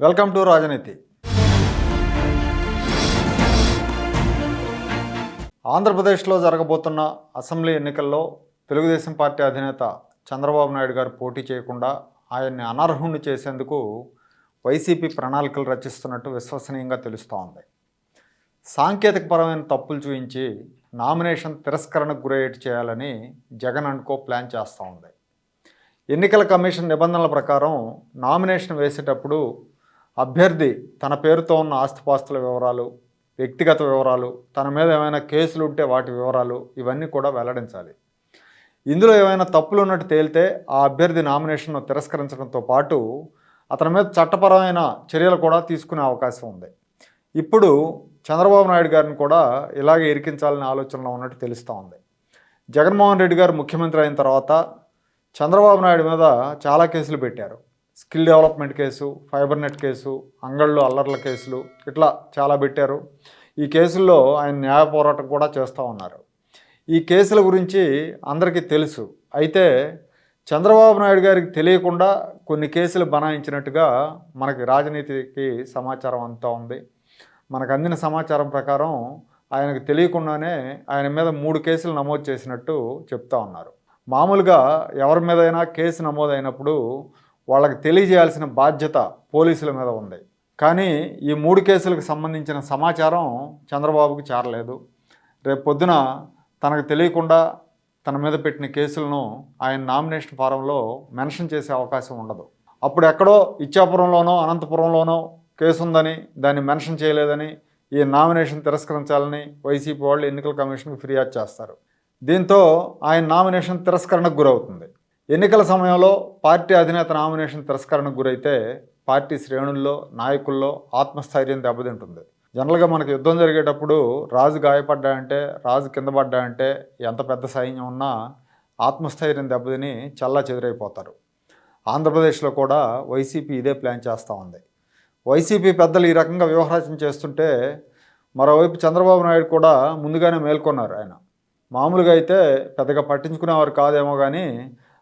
Welcome to రాజనీతి. ఆంధ్రప్రదేశ్లో జరగబోతున్న అసెంబ్లీ ఎన్నికల్లో తెలుగుదేశం పార్టీ అధినేత చంద్రబాబు నాయుడు గారు పోటీ చేయకుండా ఆయన్ని అనర్హుణ్ణి చేసేందుకు వైసీపీ ప్రణాళికలు రచిస్తున్నట్టు విశ్వసనీయంగా తెలుస్తూ ఉంది. సాంకేతికపరమైన తప్పులు చూపించి నామినేషన్ తిరస్కరణకు గురయ్యేట్టు చేయాలని జగన్ అండ్ కో ప్లాన్ చేస్తూ ఉంది. ఎన్నికల కమిషన్ నిబంధనల ప్రకారం నామినేషన్ వేసేటప్పుడు అభ్యర్థి తన పేరుతో ఉన్న ఆస్తిపాస్తుల వివరాలు, వ్యక్తిగత వివరాలు, తన మీద ఏమైనా కేసులు ఉంటే వాటి వివరాలు ఇవన్నీ కూడా వెల్లడించాలి. ఇందులో ఏమైనా తప్పులు ఉన్నట్టు తేలితే ఆ అభ్యర్థి నామినేషన్ను తిరస్కరించడంతో పాటు అతని మీద చట్టపరమైన చర్యలు కూడా తీసుకునే అవకాశం ఉంది. ఇప్పుడు చంద్రబాబు నాయుడు గారిని కూడా ఇలాగే ఇరికించాలనే ఆలోచనలో ఉన్నట్టు తెలుస్తూ ఉంది. జగన్మోహన్ రెడ్డి గారు ముఖ్యమంత్రి అయిన తర్వాత చంద్రబాబు నాయుడు మీద చాలా కేసులు పెట్టారు. Skill development case, fibre net case, Angallu అల్లర్ల కేసులు, ఇట్లా చాలా పెట్టారు. ఈ కేసుల్లో ఆయన న్యాయ పోరాటం కూడా చేస్తూ ఉన్నారు. ఈ కేసుల గురించి అందరికీ తెలుసు. అయితే చంద్రబాబు నాయుడు గారికి తెలియకుండా కొన్ని కేసులు బనాయించినట్టుగా మనకి రాజనీతికి సమాచారం అంతా ఉంది. మనకు అందిన సమాచారం ప్రకారం ఆయనకు తెలియకుండానే ఆయన మీద 3 కేసులు నమోదు చేసినట్టు చెప్తా ఉన్నారు. మామూలుగా ఎవరి మీదైనా కేసు నమోదైనప్పుడు వాళ్ళకి తెలియజేయాల్సిన బాధ్యత పోలీసుల మీద ఉంది. కానీ ఈ 3 కేసులకు సంబంధించిన సమాచారం చంద్రబాబుకి చేరలేదు. రేపు పొద్దున తనకు తెలియకుండా తన మీద పెట్టిన కేసులను ఆయన నామినేషన్ ఫారంలో మెన్షన్ చేసే అవకాశం ఉండదు. అప్పుడు ఎక్కడో ఇచ్చాపురంలోనో అనంతపురంలోనో కేసు ఉందని దాన్ని మెన్షన్ చేయలేదని ఈ నామినేషన్ తిరస్కరించాలని వైసీపీ వాళ్ళు ఎన్నికల కమిషన్కి ఫిర్యాదు చేస్తారు. దీంతో ఆయన నామినేషన్ తిరస్కరణకు గురవుతుంది. ఎన్నికల సమయంలో పార్టీ అధినేత నామినేషన్ తిరస్కరణకు గురైతే పార్టీ శ్రేణుల్లో, నాయకుల్లో ఆత్మస్థైర్యం దెబ్బతింటుంది. జనరల్గా మనకు యుద్ధం జరిగేటప్పుడు రాజు గాయపడ్డాయంటే, రాజు కింద పడ్డాయంటే ఎంత పెద్ద సైన్యం ఉన్నా ఆత్మస్థైర్యం దెబ్బతిని చల్లా చెదురైపోతారు. ఆంధ్రప్రదేశ్లో కూడా వైసీపీ ఇదే ప్లాన్ చేస్తూ ఉంది. వైసీపీ పెద్దలు ఈ రకంగా వ్యవహారం చేస్తుంటే మరోవైపు చంద్రబాబు నాయుడు కూడా ముందుగానే మేల్కొన్నారు. ఆయన మామూలుగా అయితే పెద్దగా పట్టించుకునేవారు కాదేమో, కానీ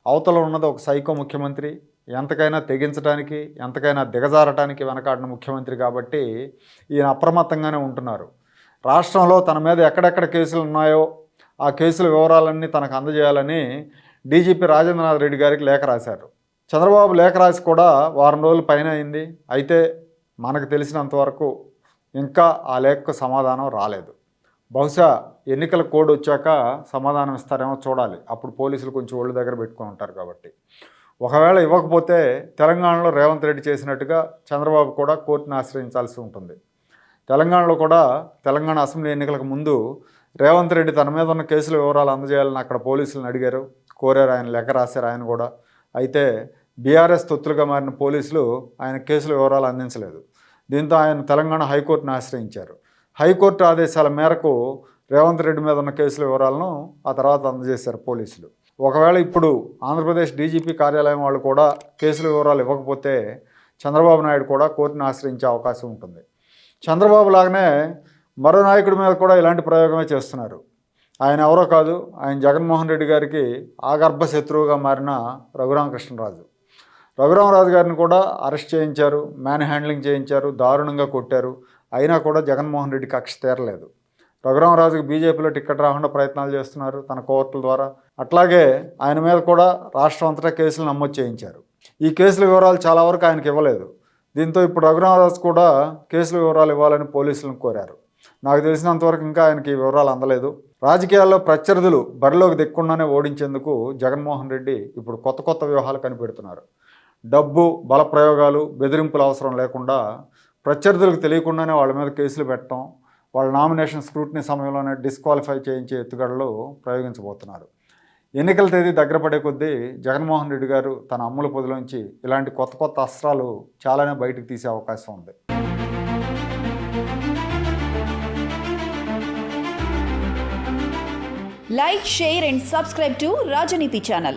అవతల ఉన్నది ఒక సైకో ముఖ్యమంత్రి, ఎంతకైనా తెగించడానికి, ఎంతకైనా దిగజారటానికి వెనకాడిన ముఖ్యమంత్రి కాబట్టి ఈయన అప్రమత్తంగానే ఉంటున్నారు. రాష్ట్రంలో తన మీద ఎక్కడెక్కడ కేసులు ఉన్నాయో ఆ కేసుల వివరాలన్నీ తనకు అందజేయాలని డీజీపీ రాజేంద్రనాథ్ రెడ్డి గారికి లేఖ రాశారు. చంద్రబాబు లేఖ రాసి కూడా వారం రోజుల పైన అయింది. అయితే మనకు తెలిసినంతవరకు ఇంకా ఆ లేఖకు సమాధానం రాలేదు. బహుశా ఎన్నికల కోడ్ వచ్చాక సమాధానం ఇస్తారేమో చూడాలి. అప్పుడు పోలీసులు కొంచెం ఒళ్ళు దగ్గర పెట్టుకొని ఉంటారు కాబట్టి. ఒకవేళ ఇవ్వకపోతే తెలంగాణలో రేవంత్ రెడ్డి చేసినట్టుగా చంద్రబాబు కూడా కోర్టును ఆశ్రయించాల్సి ఉంటుంది. తెలంగాణలో కూడా తెలంగాణ అసెంబ్లీ ఎన్నికలకు ముందు రేవంత్ రెడ్డి తన మీద ఉన్న కేసుల వివరాలు అందజేయాలని అక్కడ పోలీసులను అడిగారు, కోరారు. ఆయన లెక్క రాశారు ఆయన కూడా. అయితే బీఆర్ఎస్ తొత్తులుగా మారిన పోలీసులు ఆయన కేసుల వివరాలు అందించలేదు. దీంతో ఆయన తెలంగాణ హైకోర్టును ఆశ్రయించారు. హైకోర్టు ఆదేశాల మేరకు రేవంత్ రెడ్డి మీద ఉన్న కేసుల వివరాలను ఆ తర్వాత అందజేశారు పోలీసులు. ఒకవేళ ఇప్పుడు ఆంధ్రప్రదేశ్ డీజీపీ కార్యాలయం వాళ్ళు కూడా కేసుల వివరాలు ఇవ్వకపోతే చంద్రబాబు నాయుడు కూడా కోర్టును ఆశ్రయించే అవకాశం ఉంటుంది. చంద్రబాబు లాగానే మరో నాయకుడి మీద కూడా ఇలాంటి ప్రయోగమే చేస్తున్నారు. ఆయన ఎవరో కాదు, ఆయన జగన్మోహన్ రెడ్డి గారికి ఆగర్భ శత్రువుగా మారిన రఘురామకృష్ణరాజు. రఘురామరాజు గారిని కూడా అరెస్ట్ చేయించారు, మ్యాన్ హ్యాండ్లింగ్ చేయించారు, దారుణంగా కొట్టారు. అయినా కూడా జగన్మోహన్ రెడ్డి కక్ష తీరలేదు. రఘురామరాజుకి బీజేపీలో టికెట్ రాకుండా ప్రయత్నాలు చేస్తున్నారు తన కోర్టుల ద్వారా. అట్లాగే ఆయన మీద కూడా రాష్ట్రం అంతటా కేసులు నమోదు చేయించారు. ఈ కేసుల వివరాలు చాలా వరకు ఆయనకి ఇవ్వలేదు. దీంతో ఇప్పుడు రఘురామరాజు కూడా కేసుల వివరాలు ఇవ్వాలని పోలీసులను కోరారు. నాకు తెలిసినంతవరకు ఇంకా ఆయనకి ఈ వివరాలు అందలేదు. రాజకీయాల్లో ప్రత్యర్థులు బరిలోకి దిక్కుండానే ఓడించేందుకు జగన్మోహన్ రెడ్డి ఇప్పుడు కొత్త కొత్త వ్యూహాలు కనిపెడుతున్నారు. డబ్బు, బల ప్రయోగాలు, బెదిరింపులు అవసరం లేకుండా ప్రత్యర్థులకు తెలియకుండానే వాళ్ళ మీద కేసులు పెట్టడం, వాళ్ళ నామినేషన్ స్క్రూటినీ సమయంలోనే డిస్క్వాలిఫై చేయించే ఎత్తుగడలు ప్రయోగించబోతున్నారు. ఎన్నికల తేదీ దగ్గర పడే కొద్దీ జగన్మోహన్ రెడ్డి గారు తన అమ్ముల పొదిలోంచి ఇలాంటి కొత్త కొత్త అస్త్రాలు చాలానే బయటకు తీసే అవకాశం ఉంది. Like, share and subscribe to Rajaniti channel.